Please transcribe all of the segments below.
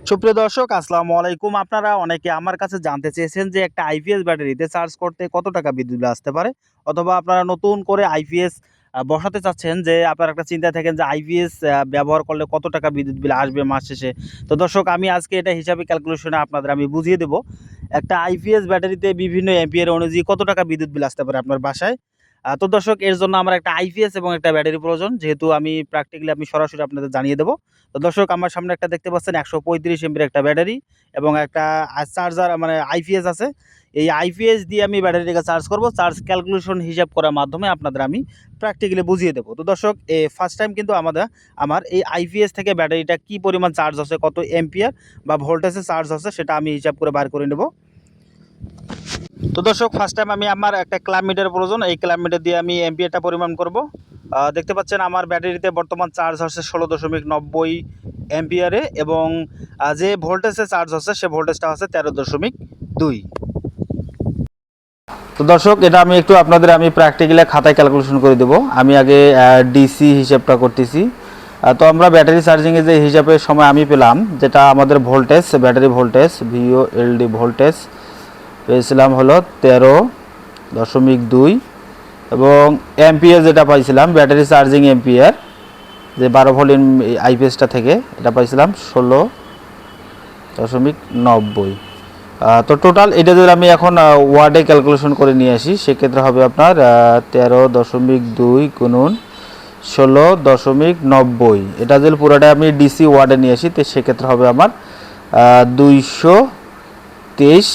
সুপ্রিয় দর্শক, আসসালামু আলাইকুম। আপনারা অনেকে আমার কাছে জানতে চেয়েছেন যে একটা আইপিএস ব্যাটারিতে চার্জ করতে কত টাকা বিদ্যুৎ বিল আসতে পারে, অথবা আপনারা নতুন করে আইপিএস বসাতে চাচ্ছেন, যে আপনারা একটা চিন্তায় থাকেন যে আইপিএস ব্যবহার করলে কত টাকা বিদ্যুৎ বিল আসবে মাস শেষে। তো দর্শক, আমি আজকে এটা হিসাবে ক্যালকুলেশনে আপনাদের আমি বুঝিয়ে দেব একটা আইপিএস ব্যাটারিতে বিভিন্ন এম্পিয়ার অনুযায়ী কত টাকা বিদ্যুৎ বিল আসতে পারে আপনার বাসায়। তো দর্শক, এর জন্য আমার একটা আইপিএস এবং একটা ব্যাটারি প্রয়োজন, যেহেতু আমি প্র্যাকটিক্যালি আমি সরাসরি আপনাদের জানিয়ে দেবো। তো দর্শক, আমার সামনে একটা দেখতে পাচ্ছেন 135 এমপির একটা ব্যাটারি এবং একটা চার্জার, মানে আইপিএস আছে। এই আইপিএস দিয়ে আমি ব্যাটারিটাকে চার্জ করব। চার্জ ক্যালকুলেশন হিসাব করার মাধ্যমে আপনাদের আমি প্র্যাকটিক্যালি বুঝিয়ে দেবো। তো দর্শক, ফার্স্ট টাইম কিন্তু আমার এই আইপিএস থেকে ব্যাটারিটা কি পরিমাণ চার্জ হচ্ছে, কত এম্পিয়ার বা ভোল্টেজে চার্জ হচ্ছে, সেটা আমি হিসাব করে বার করে নেব। তো দর্শক, ফার্স্ট টাইম আমি আমার একটা ক্লাব মিটার প্রয়োজন। এই ক্লাব মিটার দিয়ে আমি এম্পিয়ারটা পরিমাণ করব। দেখতে পাচ্ছেন আমার ব্যাটারিতে বর্তমান চার্জ হচ্ছে 16.90 এম্পিয়ারে, এবং যে ভোল্টেজে চার্জ হচ্ছে সে ভোল্টেজটা হচ্ছে 13.2। তো দর্শক, এটা আমি একটু আপনাদের আমি প্র্যাকটিক্যালি খাতায় ক্যালকুলেশন করে দেবো। আমি আগে ডিসি হিসাবটা করতেছি। তো আমরা ব্যাটারি চার্জিংয়ে যে হিসাবের সময় আমি পেলাম, যেটা আমাদের voltage, battery voltage VOLD voltage পেয়েছিলাম হলো 13.2, এবং এম্পিয়ার যেটা পাইছিলাম ব্যাটারি চার্জিং এম্পিয়ার, যে 12 ভোল্ট আইপিএসটা থেকে এটা পাইছিলাম 16.90। তো টোটাল এটা যদি আমি এখন ওয়ার্ডে ক্যালকুলেশন করে নিয়ে আসি, সেক্ষেত্রে হবে আপনার 13.2 গুণন 16.90। এটা যদি পুরোটা আমি ডিসি ওয়ার্ডে নিয়ে আসি, তো সেক্ষেত্রে হবে আমার 223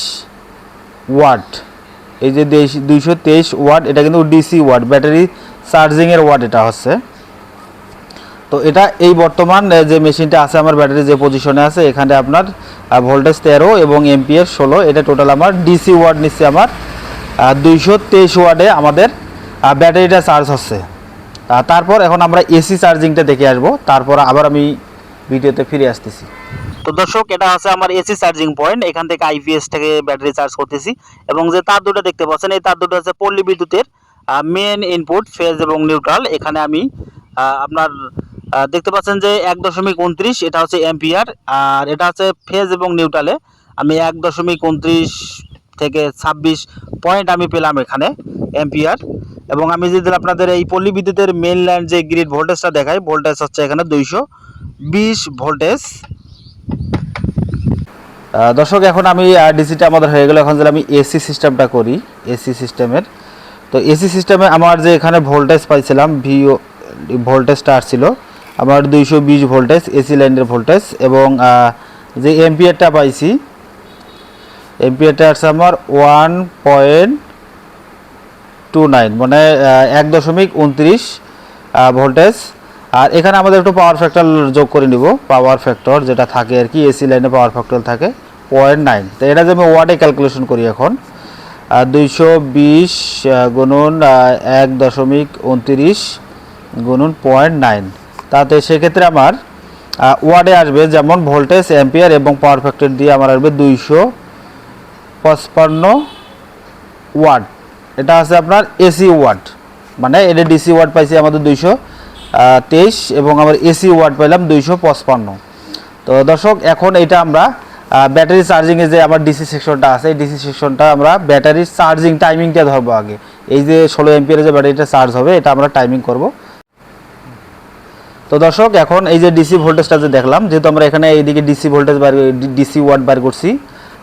ওয়াট। এই যে 223 ওয়াট, এটা কিন্তু ডিসি ওয়াট, ব্যাটারি চার্জিংয়ের ওয়াট এটা হচ্ছে। তো এটা এই বর্তমান যে মেশিনটা আছে আমার ব্যাটারি যে পজিশনে আছে, এখানে আপনার ভোল্টেজ 13 এবং এম্পিয়ার 16, এটা টোটাল আমার ডিসি ওয়াট নিচ্ছে আমার 223 ওয়াটে আমাদের ব্যাটারিটা চার্জ হচ্ছে। তারপর এখন আমরা এসি চার্জিংটা দেখে আসবো, তারপর আবার আমি ভিডিওতে ফিরে আসতেছি। তো দর্শক, এটা আছে আমার এসি চার্জিং পয়েন্ট। এখান থেকে আইপিএস থেকে ব্যাটারি চার্জ করতেছি, এবং যে তার দুটো দেখতে পাচ্ছেন, এই তার দুটো হচ্ছে পল্লী বিদ্যুতের মেন ইনপুট, ফেজ এবং নিউট্রাল। এখানে আমি আপনার দেখতে পাচ্ছেন যে 1.29 এটা হচ্ছে এম্পিয়ার, আর এটা হচ্ছে ফেজ এবং নিউট্রালে আমি 1.29 থেকে 26 পয়েন্ট আমি পেলাম এখানে এম্পিয়ার। এবং আমি যদি আপনাদের এই পল্লী বিদ্যুতের মেইন লাইন যে গ্রিড ভোল্টেজটা দেখাই, ভোল্টেজ হচ্ছে এখানে 220 ভোল্টেজ। দর্শক, এখন আমি ডিসিটা আমাদের হয়ে গেল। এখন যদি আমি এসি সিস্টেমটা করি, এসি সিস্টেমের, তো এসি সিস্টেমে আমার যে এখানে ভোল্টেজ পাইছিলাম, ভোল্টেজটা আসছিল আমার 220 ভোল্টেজ এসি লাইনের ভোল্টেজ, এবং যে এম্পিয়ারটা পাইছি, এম্পিয়ারটা আসছে আমার 1.29, মানে 1.29 ভোল্টেজ। আর এখানে আমাদের একটু পাওয়ার ফ্যাক্টর যোগ করে নিব। পাওয়ার ফ্যাক্টর যেটা থাকে আর কি, এসি লাইনে পাওয়ার ফ্যাক্টর থাকে 0.9। তো এটা যে আমি ওয়াটে ক্যালকুলেশন করি এখন, 220 গুণন 1.29 গুণন 0.9, তাতে সেক্ষেত্রে আমার ওয়াটে আসবে, যেমন ভোল্টেজ, অ্যাম্পিয়ার এবং পাওয়ার ফ্যাক্টর দিয়ে আমার আসবে 255 ওয়াট। এটা আছে আপনার এসি ওয়াট, মানে এটা ডিসি ওয়াট পাইছি আমাদের 223, এবং আমার এসি ওয়াট পাইলাম 255। তো দর্শক, এখন এটা আমরা ব্যাটারি চার্জিংয়ে যে আমার ডিসি সেকশনটা আছে, এই ডিসি সেকশনটা আমরা ব্যাটারির চার্জিং টাইমিংটা ধরবো আগে। এই যে 16 এম্পিয়ারের যে ব্যাটারিটা চার্জ হবে, এটা আমরা টাইমিং করব। তো দর্শক, এখন এই যে ডিসি ভোল্টেজটা যে দেখলাম, যেহেতু আমরা এখানে এইদিকে ডিসি ভোল্টেজ ডিসি ওয়াট বার করছি,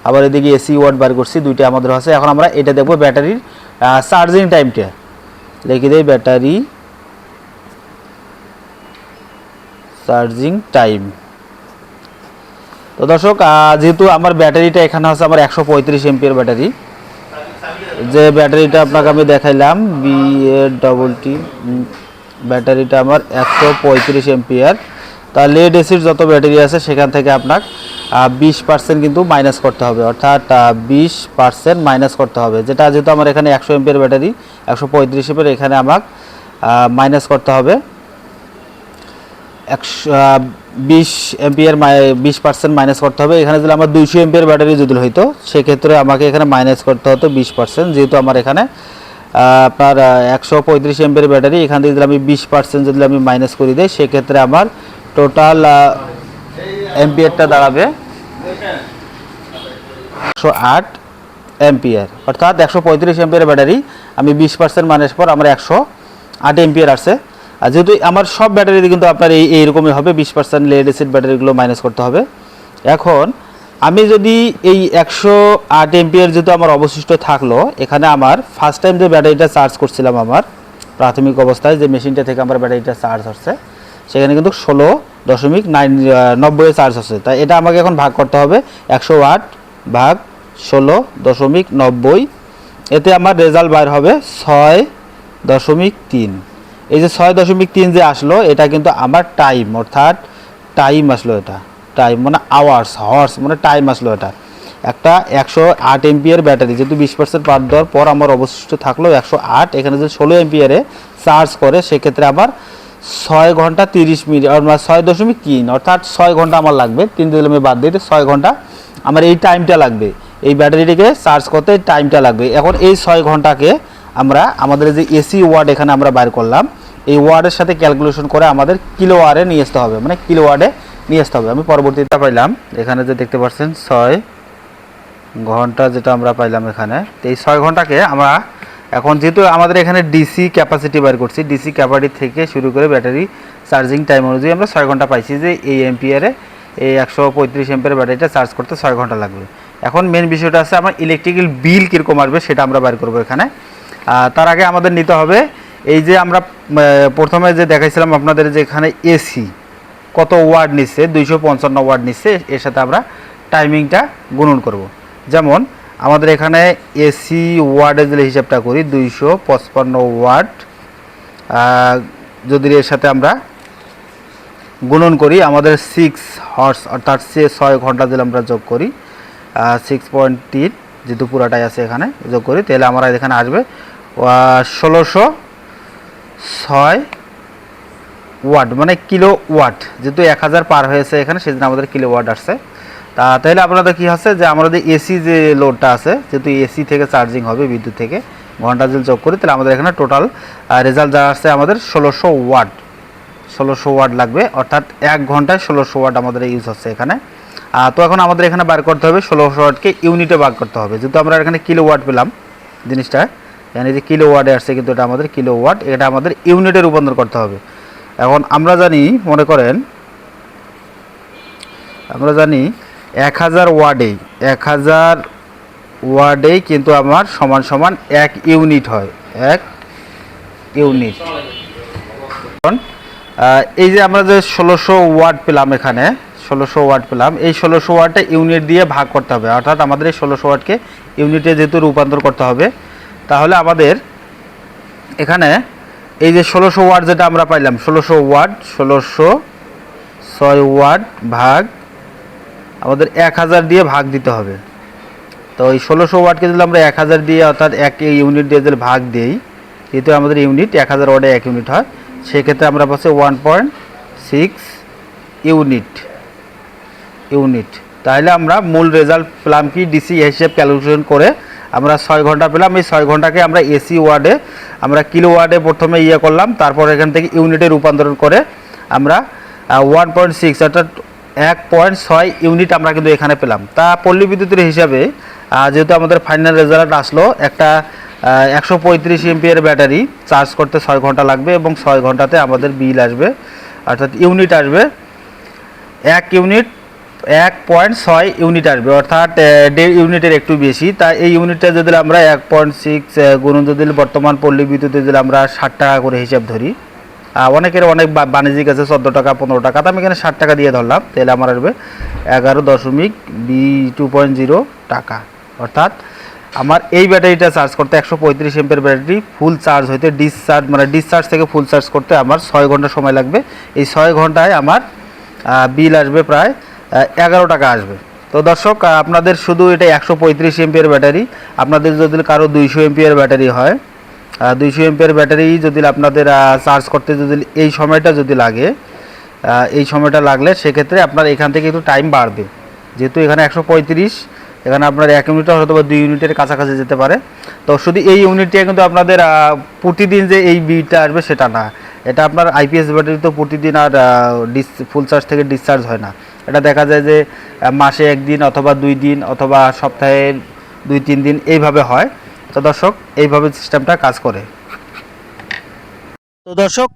আবার এদিকে এসি ওয়াট বার করছি, দুইটা আমাদের আছে। এখন আমরা এটা দেখবো ব্যাটারির চার্জিং টাইমটা। লিখে দেই ব্যাটারি চার্জিং টাইম। তো দর্শক, যেহেতু আমার ব্যাটারিটা এখানে আছে আমার 135 এমপিয়ার ব্যাটারি, যে ব্যাটারিটা আপনাকে আমি দেখাইলাম BATT, ব্যাটারিটা আমার 135 এমপিয়ার। তা লেড এসিড যত ব্যাটারি আছে সেখান থেকে আপনার 20% কিন্তু মাইনাস করতে হবে, অর্থাৎ 20% মাইনাস করতে হবে। যেটা যেহেতু আমার এখানে 100 এমপিয়ার ব্যাটারি, 135 এমপিয়ার, এখানে আমার মাইনাস করতে হবে 20 এমপিয়ার, 20% মাইনাস করতে হবে। এখানে যদি আমার 200 এমপিয়ার ব্যাটারি যদি হইতো, সেক্ষেত্রে আমাকে এখানে মাইনাস করতে হতো 20%। যেহেতু আমার এখানে আপনার 135 এমপিয়ার ব্যাটারি, এখান থেকে যদি আমি 20% যদি আমি মাইনাস করে দিই, সেক্ষেত্রে আমার টোটাল এমপিয়ারটা দাঁড়াবে 108 এম্পিয়ার, অর্থাৎ 135 এম্পিয়ার ব্যাটারি আমি 20% মাইনাস পর আমার 108 এম্পিয়ার আসছে। আর যেহেতু আমার সব ব্যাটারিতে কিন্তু আপনার এইরকমই হবে, 20% লেড অ্যাসিড ব্যাটারিগুলো মাইনাস করতে হবে। এখন আমি যদি এই 108 এম্পিয়ার যেহেতু আমার অবশিষ্ট থাকলো, এখানে আমার ফার্স্ট টাইম যে ব্যাটারিটা চার্জ করছিলাম আমার প্রাথমিক অবস্থায় যে মেশিনটা থেকে আমার ব্যাটারিটা চার্জ হচ্ছে, সেখানে কিন্তু 16.90 চার্জ হচ্ছে। তাই এটা আমাকে এখন ভাগ করতে হবে 108 ভাগ 16.90, এতে আমার রেজাল্ট বাইর হবে 6.3। এই যে 6.3 যে আসলো, এটা কিন্তু আমার টাইম, অর্থাৎ টাইম আসলো, এটা টাইম মানে আওয়ার্স, হর্স মানে টাইম আসলো। এটা একটা 108 এম্পিয়ার ব্যাটারি যেহেতু 20% পার দেওয়ার পর আমার অবশিষ্ট থাকলো 108, এখানে যদি 16 এম্পিয়ারে চার্জ করে সেক্ষেত্রে আমার 6 ঘন্টা 30 মিনিট, 6.3, অর্থাৎ 6 ঘন্টা আমার লাগবে। 3 দিলে আমি বাদ দিই, 6 ঘন্টা আমার এই টাইমটা লাগবে, এই ব্যাটারিটিকে চার্জ করতে টাইমটা লাগবে। এখন এই 6 ঘন্টাকে আমরা আমাদের যে এসি ওয়ার্ড এখানে আমরা বাইর করলাম, এই ওয়ার্ডের সাথে ক্যালকুলেশন করে আমাদের কিলো ওয়ার্ডে নিয়ে আসতে হবে, মানে কিলো ওয়ার্ডে নিয়ে আসতে হবে। আমি পরবর্তীতে পাইলাম এখানে যে দেখতে পাচ্ছেন 6 ঘন্টা যেটা আমরা পাইলাম এখানে, তো এই 6 ঘন্টাকে আমরা এখন যেহেতু আমাদের এখানে ডিসি ক্যাপাসিটি বের করছি, ডিসি ক্যাপাসিটি থেকে শুরু করে ব্যাটারি চার্জিং টাইম অনুযায়ী আমরা 6 ঘন্টা পাইছি যে এই এম্পিয়ারে এই 135 এম্পিয়ার ব্যাটারিটা চার্জ করতে 6 ঘন্টা লাগবে। এখন মেন বিষয়টা আছে আমার ইলেকট্রিক্যাল বিল কীরকম আসবে সেটা আমরা বের করবো এখানে। তার আগে আমাদের নিতে হবে এই যে আমরা প্রথমে যে দেখাইছিলাম আপনাদের যে এখানে এসি কত ওয়ার্ড নিচ্ছে, 255 ওয়ার্ড নিচ্ছে, এর সাথে আমরা টাইমিংটা গুণন করব। যেমন আমাদের এখানে এসি ওয়ার্ডের যদি হিসাবটা করি 255 ওয়ার্ড, যদি এর সাথে আমরা গুণন করি আমাদের 6 হর্স, অর্থাৎ 6 ঘন্টা যদি আমরা যোগ করি 6.3, যেহেতু পুরাটাই আছে এখানে যোগ করি, তাহলে আমরা এখানে আসবে 1606 ওয়াট, মানে কিলো ওয়াট, যেহেতু 1000 পার হয়েছে এখানে সেজন্য আমাদের কিলো ওয়াট আসছে। তাহলে আপনাদের কী হচ্ছে যে আমাদের এসি যে লোডটা আছে, যেহেতু এসি থেকে চার্জিং হবে বিদ্যুৎ থেকে, ঘন্টা যদি যোগ করি তাহলে আমাদের এখানে টোটাল রেজাল্ট যা আসছে আমাদের 1600 ওয়াট লাগবে, অর্থাৎ 1 ঘন্টায় 1600 ওয়াট আমাদের ইউজ হচ্ছে এখানে। তো এখন আমাদের এখানে বার করতে হবে 1600 ওয়াটকে ইউনিটে ভাগ করতে হবে, যেহেতু আমরা এখানে কিলো ওয়াট পেলাম জিনিসটা, এখানে যে কিলো ওয়াটে আসছে কিন্তু এটা আমাদের কিলো ওয়াট, এটা আমাদের ইউনিটে রূপান্তর করতে হবে। এখন আমরা জানি, মনে করেন আমরা জানি 1000 ওয়ার্ডেই কিন্তু আমার সমান সমান 1 ইউনিট হয়, 1 ইউনিট। এই যে আমরা যে 1600 ওয়াট পেলাম এখানে, 1600 ওয়াট পেলাম, এই 1600 ওয়াটটা ইউনিট দিয়ে ভাগ করতে হবে, অর্থাৎ আমাদের এই 1600 ওয়াটকে ইউনিটে যেহেতু রূপান্তর করতে হবে, তাহলে আমাদের এখানে এই যে 1600 ওয়াট যেটা আমরা পাইলাম, 1606 ওয়াট ভাগ আমাদের 1000 দিয়ে ভাগ দিতে হবে। তো এই 1600 ওয়াটকে যদি আমরা 1000 দিয়ে, অর্থাৎ 1 ইউনিট দিয়ে যদি ভাগ দিই, যেহেতু আমাদের ইউনিট 1000 ওয়াটে 1 ইউনিট হয়, সেক্ষেত্রে আমরা পাচ্ছি 1.6 ইউনিট। তাহলে আমরা মূল রেজাল্ট পেলাম কি, ডিসি হিসেব ক্যালকুলেশন করে আমরা 6 ঘন্টা পেলাম। এই 6 ঘন্টাকে আমরা এসি ওয়ার্ডে, আমরা কিলো ওয়ার্ডে প্রথমে করলাম, তারপর এখান থেকে ইউনিটে রূপান্তরণ করে আমরা 1.6 অর্থাৎ 1.6 ইউনিট আমরা কিন্তু এখানে পেলাম। তা পল্লী বিদ্যুতের হিসাবে যেহেতু আমাদের ফাইনাল রেজাল্ট আসলো, একটা 135 এমপিয়ার ব্যাটারি চার্জ করতে 6 ঘন্টা লাগবে এবং 6 ঘন্টাতে আমাদের বিল আসবে, অর্থাৎ ইউনিট আসবে 1 ইউনিট 1.6 ইউনিট আসবে, অর্থাৎ 1.5 ইউনিটের একটু বেশি। তাই এই ইউনিটটা যদি আমরা 1.6 গুণন যদি বর্তমান পল্লী বিদ্যুতে যদি আমরা 60 টাকা করে হিসাব ধরি, অনেকের অনেক বাণিজ্যিক আছে 14 টাকা 15 টাকা, তো আমি এখানে 60 টাকা দিয়ে ধরলাম, তাহলে আমার আসবে 11.2.0 টাকা। অর্থাৎ আমার এই ব্যাটারিটা চার্জ করতে 135 এমপিয়ার ব্যাটারি ফুল চার্জ হইতে ডিসচার্জ থেকে ফুল চার্জ করতে আমার 6 ঘন্টা সময় লাগবে। এই 6 ঘন্টায় আমার বিল আসবে প্রায় 11 টাকা আসবে। তো দর্শক, আপনাদের শুধু এটা 135 এমপিয়ার ব্যাটারি, আপনাদের যদি কারো 200 এমপিয়ার ব্যাটারি হয়, 200 এমপিয়ার ব্যাটারি যদি আপনাদের চার্জ করতে যদি এই সময়টা যদি লাগে, এই সময়টা লাগলে সেক্ষেত্রে আপনার এখান থেকে একটু টাইম বাড়বে, যেহেতু এখানে 135, এখানে আপনার 1 ইউনিটের হয়তো বা 2 ইউনিটের কাছাকাছি যেতে পারে। তো শুধু এই ইউনিটটা কিন্তু আপনাদের প্রতিদিন যে এই বিলটা আসবে সেটা না, এটা আপনার আইপিএস ব্যাটারি তো প্রতিদিন আর ফুল চার্জ থেকে ডিসচার্জ হয় না, এটা দেখা যায় যে মাসে 1 দিন অথবা 2 দিন অথবা সপ্তাহে 2-3 দিন এইভাবে হয়। তো দর্শক এইভাবে সিস্টেমটা কাজ করে। তো দর্শক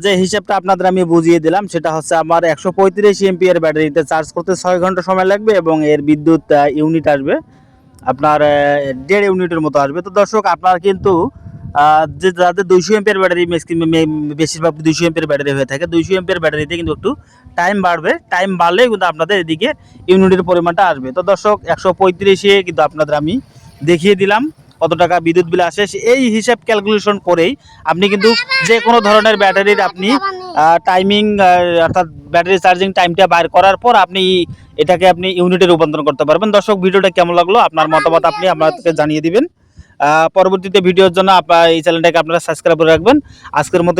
যে হিসাবটা আপনাদের আমি বুঝিয়ে দিলাম সেটা হচ্ছে আমার 135 এমপিআর ব্যাটারিতে চার্জ করতে 6 ঘন্টা সময় লাগবে এবং এর বিদ্যুৎ ইউনিট আসবে আপনার 1.5 ইউনিটের মতো আসবে। তো দর্শক আপনার কিন্তু যে যাদের 200 এমপিআর ব্যাটারি বেশিরভাগ 200 এমপিআর ব্যাটারি হয়ে থাকে 200 এমপিআর ব্যাটারিতে কিন্তু একটু টাইম বাড়বে, টাইম বাড়লে কিন্তু আপনাদের এদিকে ইউনিটের পরিমাণটা আসবে। তো দর্শক 135-এ কিন্তু আপনাদের আমি দেখিয়ে দিলাম কত টাকা বিদ্যুৎ বিল আসে। এই হিসাব ক্যালকুলেশন করেই আপনি কিন্তু যে কোনো ধরনের ব্যাটারির আপনি টাইমিং অর্থাৎ ব্যাটারি চার্জিং টাইমটা বাইর করার পর আপনি এটাকে আপনি ইউনিটে রূপান্তর করতে পারবেন। দর্শক ভিডিওটা কেমন লাগলো আপনার মতামত আপনি আমাদেরকে জানিয়ে দিবেন। পরবর্তীতে ভিডিওর জন্য আপনার এই চ্যানেলটাকে আপনারা সাবস্ক্রাইব করে রাখবেন। আজকের মতো